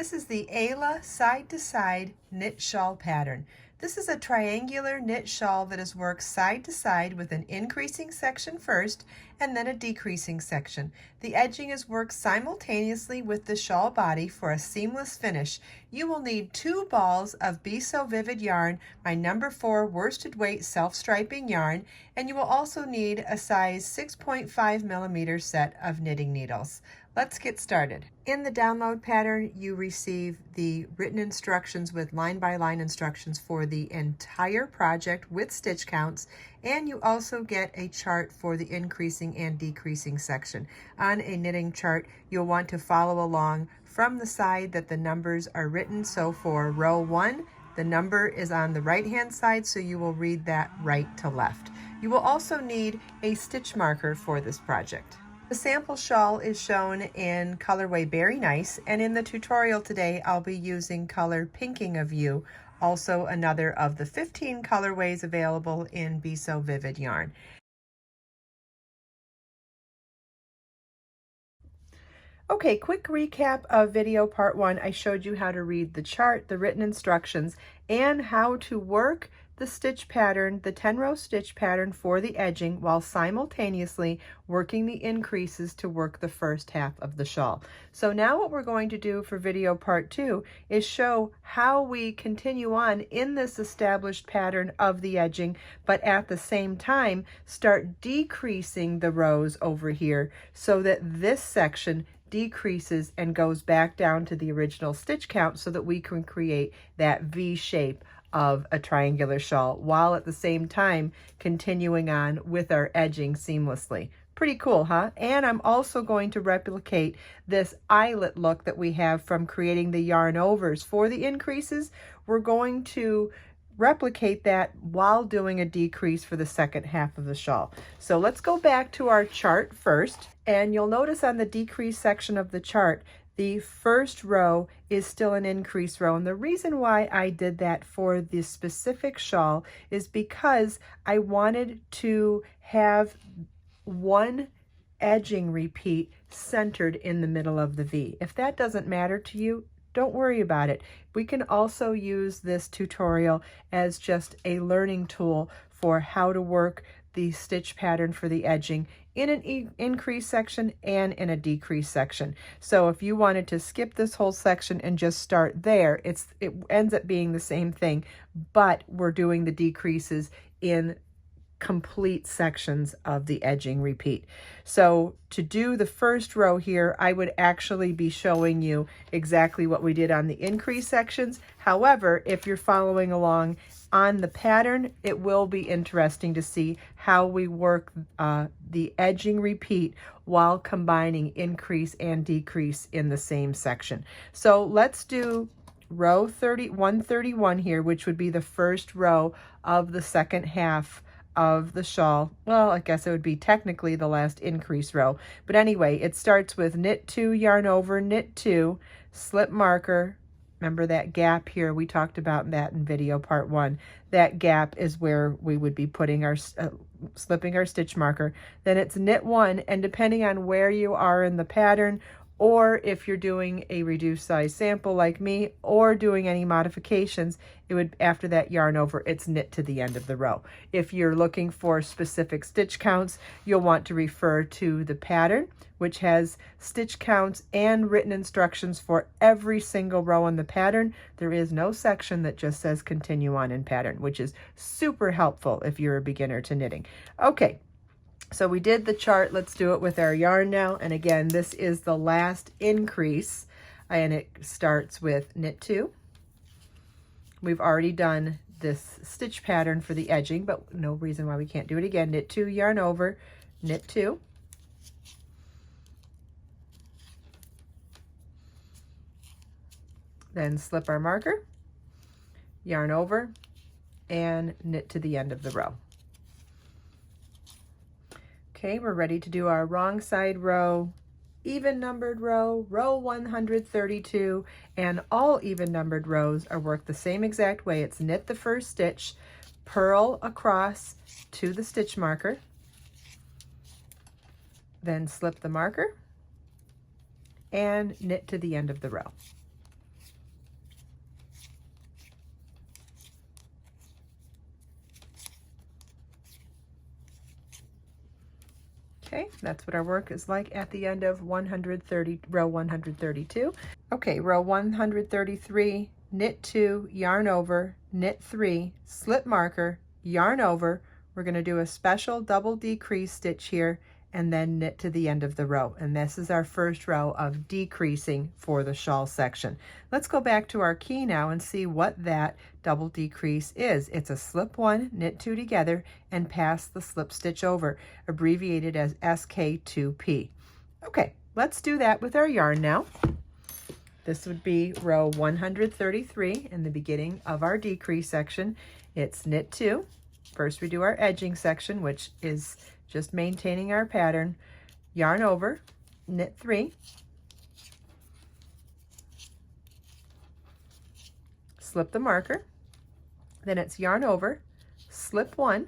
This is the Ayla side-to-side knit shawl pattern. This is a triangular knit shawl that is worked side to side with an increasing section first and then a decreasing section. The edging is worked simultaneously with the shawl body for a seamless finish. You will need 2 balls of Be So Vivid yarn, my number 4 worsted weight self-striping yarn, and you will also need a size 6.5 millimeter set of knitting needles. Let's get started. In the download pattern, you receive the written instructions with line-by-line instructions for the entire project with stitch counts, and you also get a chart for the increasing and decreasing section. On a knitting chart, you'll want to follow along from the side that the numbers are written. So for row 1, the number is on the right-hand side, so you will read that right to left. You will also need a stitch marker for this project. The sample shawl is shown in colorway Berry Nice, and in the tutorial today I'll be using color Pinking of You, also another of the 15 colorways available in Be So Vivid yarn. Okay, quick recap of video part 1. I showed you how to read the chart, the written instructions, and how to work the stitch pattern, the 10-row stitch pattern for the edging while simultaneously working the increases to work the first half of the shawl. So now what we're going to do for video part 2 is show how we continue on in this established pattern of the edging, but at the same time start decreasing the rows over here so that this section decreases and goes back down to the original stitch count so that we can create that V shape of a triangular shawl while at the same time continuing on with our edging seamlessly. Pretty cool, huh? And I'm also going to replicate this eyelet look that we have from creating the yarn overs for the increases. We're going to replicate that while doing a decrease for the second half of the shawl. So let's go back to our chart first, and you'll notice on the decrease section of the chart the first row is still an increase row. And the reason why I did that for this specific shawl is because I wanted to have one edging repeat centered in the middle of the V. If that doesn't matter to you, don't worry about it. We can also use this tutorial as just a learning tool for how to work the stitch pattern for the edging in an increase section and in a decrease section. So if you wanted to skip this whole section and just start there, it ends up being the same thing, but we're doing the decreases in complete sections of the edging repeat. So to do the first row here, I would actually be showing you exactly what we did on the increase sections. However, if you're following along on the pattern, it will be interesting to see how we work the edging repeat while combining increase and decrease in the same section. So let's do row 131 here, which would be the first row of the second half of the shawl. Well, I guess it would be technically the last increase row. But anyway, it starts with knit 2, yarn over, knit 2, slip marker. Remember that gap here? We talked about that in video part 1. That gap is where we would be putting our, slipping our stitch marker. Then it's knit 1, and depending on where you are in the pattern, or if you're doing a reduced size sample like me, or doing any modifications, it would, after that yarn over, it's knit to the end of the row. If you're looking for specific stitch counts, you'll want to refer to the pattern, which has stitch counts and written instructions for every single row in the pattern. There is no section that just says continue on in pattern, which is super helpful if you're a beginner to knitting. Okay. So we did the chart. Let's do it with our yarn now. And again, this is the last increase, and it starts with knit 2. We've already done this stitch pattern for the edging, but no reason why we can't do it again. Knit 2, yarn over, knit 2. Then slip our marker, yarn over, and knit to the end of the row. Okay, we're ready to do our wrong side row, even numbered row, row 132, and all even numbered rows are worked the same exact way. It's knit the first stitch, purl across to the stitch marker, then slip the marker, and knit to the end of the row. Okay, that's what our work is like at the end of row 132. Okay, row 133, knit 2, yarn over, knit 3, slip marker, yarn over. We're going to do a special double decrease stitch here and then knit to the end of the row. And this is our first row of decreasing for the shawl section. Let's go back to our key now and see what that double decrease is. It's a slip 1, knit 2 together, and pass the slip stitch over, abbreviated as SK2P. Okay, let's do that with our yarn now. This would be row 133 in the beginning of our decrease section. It's knit 2. First we do our edging section, which is just maintaining our pattern. Yarn over, knit 3, slip the marker, then it's yarn over, slip 1,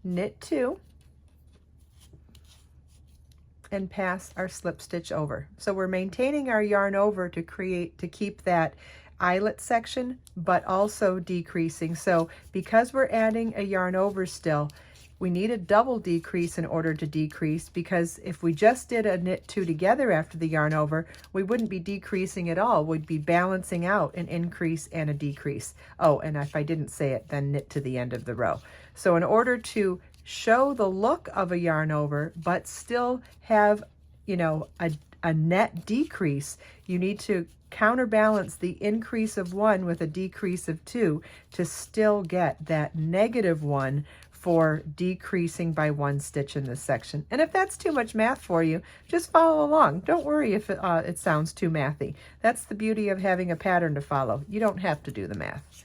knit 2, and pass our slip stitch over. So we're maintaining our yarn over to keep that eyelet section, but also decreasing. So because we're adding a yarn over still, we need a double decrease in order to decrease, because if we just did a knit 2 together after the yarn over, we wouldn't be decreasing at all. We'd be balancing out an increase and a decrease. Oh, and if I didn't say it, then knit to the end of the row. So in order to show the look of a yarn over, but still have, you know, a net decrease, you need to counterbalance the increase of 1 with a decrease of 2 to still get that -1 for decreasing by 1 stitch in this section. And if that's too much math for you, just follow along. Don't worry if it sounds too mathy. That's the beauty of having a pattern to follow. You don't have to do the math.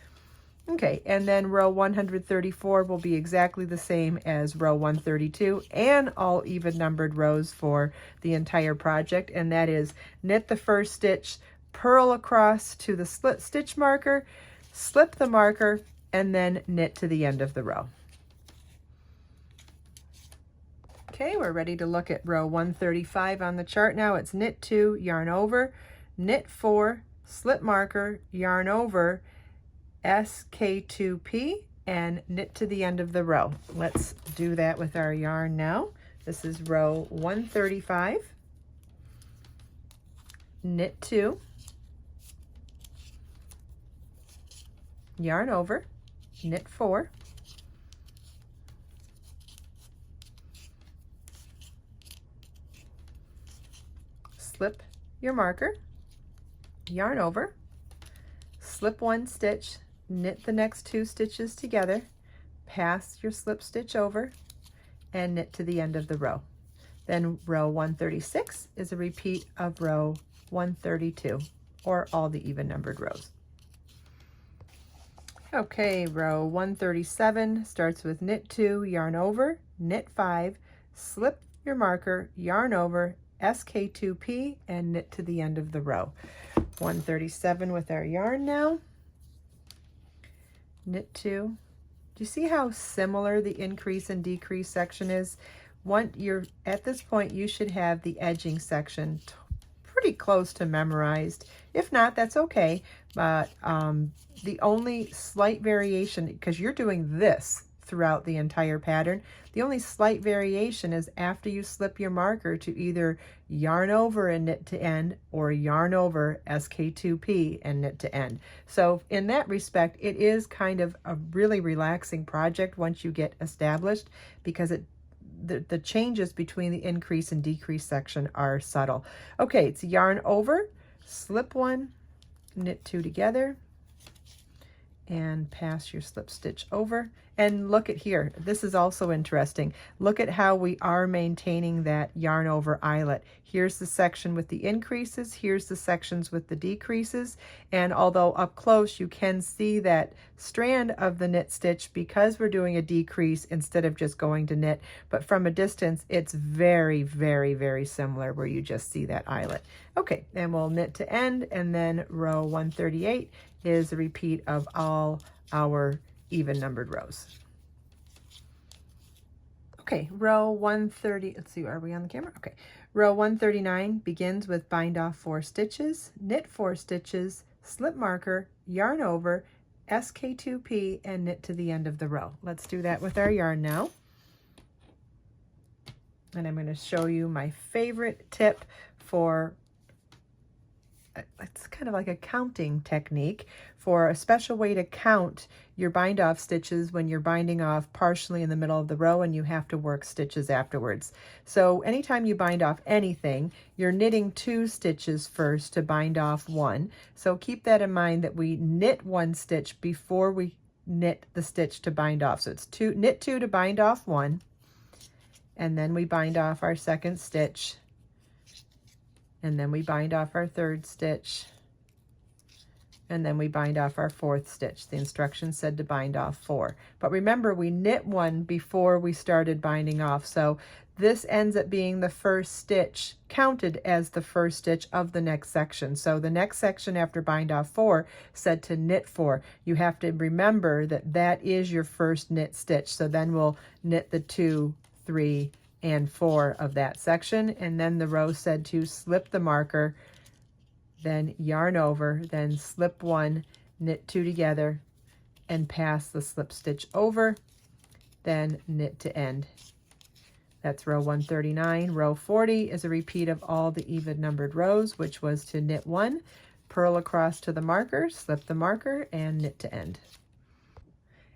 Okay, and then row 134 will be exactly the same as row 132 and all even numbered rows for the entire project, and that is knit the first stitch, purl across to the slip stitch marker, slip the marker, and then knit to the end of the row. Okay, we're ready to look at row 135 on the chart now. It's knit 2, yarn over, knit 4, slip marker, yarn over, SK2P, and knit to the end of the row. Let's do that with our yarn now. This is row 135, knit 2, yarn over, knit 4, slip your marker, yarn over, slip 1 stitch, knit the next 2 stitches together, pass your slip stitch over, and knit to the end of the row. Then row 136 is a repeat of row 132, or all the even numbered rows. Okay, row 137 starts with knit 2, yarn over, knit 5, slip your marker, yarn over, SK2P, and knit to the end of the row. 137 with our yarn now. Knit 2. Do you see how similar the increase and decrease section is? At this point, you should have the edging section pretty close to memorized. If not, that's okay. But the only slight variation, because you're doing this throughout the entire pattern, the only slight variation is after you slip your marker to either yarn over and knit to end, or yarn over SK2P and knit to end. So in that respect, it is kind of a really relaxing project once you get established, because the changes between the increase and decrease section are subtle. Okay, it's yarn over, slip 1, knit 2 together, and pass your slip stitch over. And look at here, this is also interesting. Look at how we are maintaining that yarn over eyelet. Here's the section with the increases, here's the sections with the decreases, and although up close you can see that strand of the knit stitch because we're doing a decrease instead of just going to knit, but from a distance it's very, very, very similar where you just see that eyelet. Okay, and we'll knit to end, and then row 138 is a repeat of all our even numbered rows. Okay, row 130, let's see, are we on the camera? Okay, row 139 begins with bind off 4 stitches, knit 4 stitches, slip marker, yarn over, SK2P, and knit to the end of the row. Let's do that with our yarn now. And I'm going to show you my favorite tip for, it's kind of like a counting technique for a special way to count your bind off stitches when you're binding off partially in the middle of the row and you have to work stitches afterwards. So anytime you bind off anything, you're knitting 2 stitches first to bind off 1. So keep that in mind, that we knit 1 stitch before we knit the stitch to bind off. So it's knit 2 to bind off 1, and then we bind off our 2nd stitch, and then we bind off our 3rd stitch, and then we bind off our 4th stitch. The instructions said to bind off 4. But remember, we knit 1 before we started binding off. So this ends up being the 1st stitch, counted as the 1st stitch of the next section. So the next section after bind off 4 said to knit 4. You have to remember that that is your 1st knit stitch. So then we'll knit the 2, 3, and 4 of that section, and then the row said to slip the marker, then yarn over, then slip 1, knit 2 together, and pass the slip stitch over, then knit to end. That's row 139. Row 40 is a repeat of all the even numbered rows, which was to knit 1, purl across to the marker, slip the marker, and knit to end.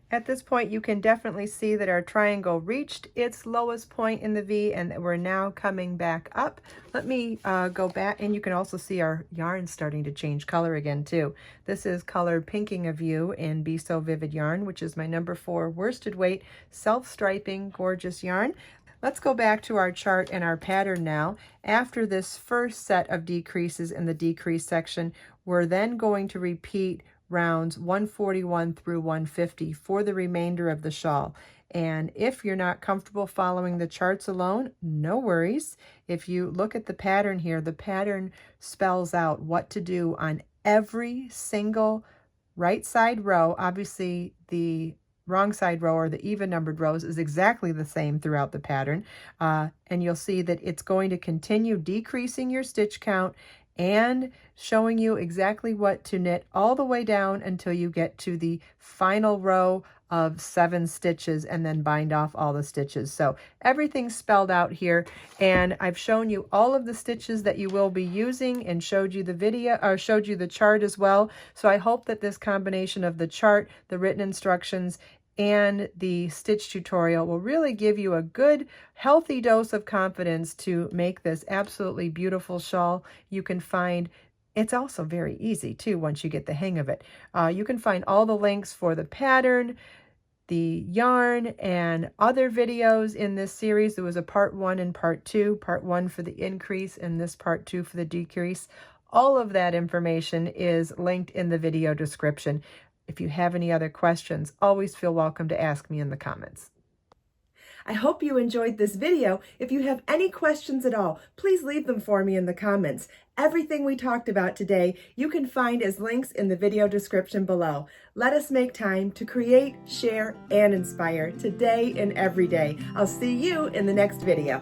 At this point, you can definitely see that our triangle reached its lowest point in the V, and that we're now coming back up. Let me go back, and you can also see our yarn starting to change color again too. This is colored Pinking of You in Be So Vivid yarn, which is my number 4 worsted weight, self-striping, gorgeous yarn. Let's go back to our chart and our pattern now. After this first set of decreases in the decrease section, we're then going to repeat rounds 141 through 150 for the remainder of the shawl. And if you're not comfortable following the charts alone, no worries. If you look at the pattern here, the pattern spells out what to do on every single right side row. Obviously, the wrong side row, or the even numbered rows, is exactly the same throughout the pattern. And you'll see that it's going to continue decreasing your stitch count and showing you exactly what to knit all the way down until you get to the final row of 7 stitches, and then bind off all the stitches. So everything's spelled out here, and I've shown you all of the stitches that you will be using, and showed you the video, or showed you the chart as well. So I hope that this combination of the chart, the written instructions, and the stitch tutorial will really give you a good, healthy dose of confidence to make this absolutely beautiful shawl. You can find, it's also very easy too once you get the hang of it. You can find all the links for the pattern, the yarn, and other videos in this series. There was a part 1 and part 2, part 1 for the increase and this part 2 for the decrease. All of that information is linked in the video description. If you have any other questions, always feel welcome to ask me in the comments. I hope you enjoyed this video. If you have any questions at all, please leave them for me in the comments. Everything we talked about today, you can find as links in the video description below. Let us make time to create, share, and inspire today and every day. I'll see you in the next video.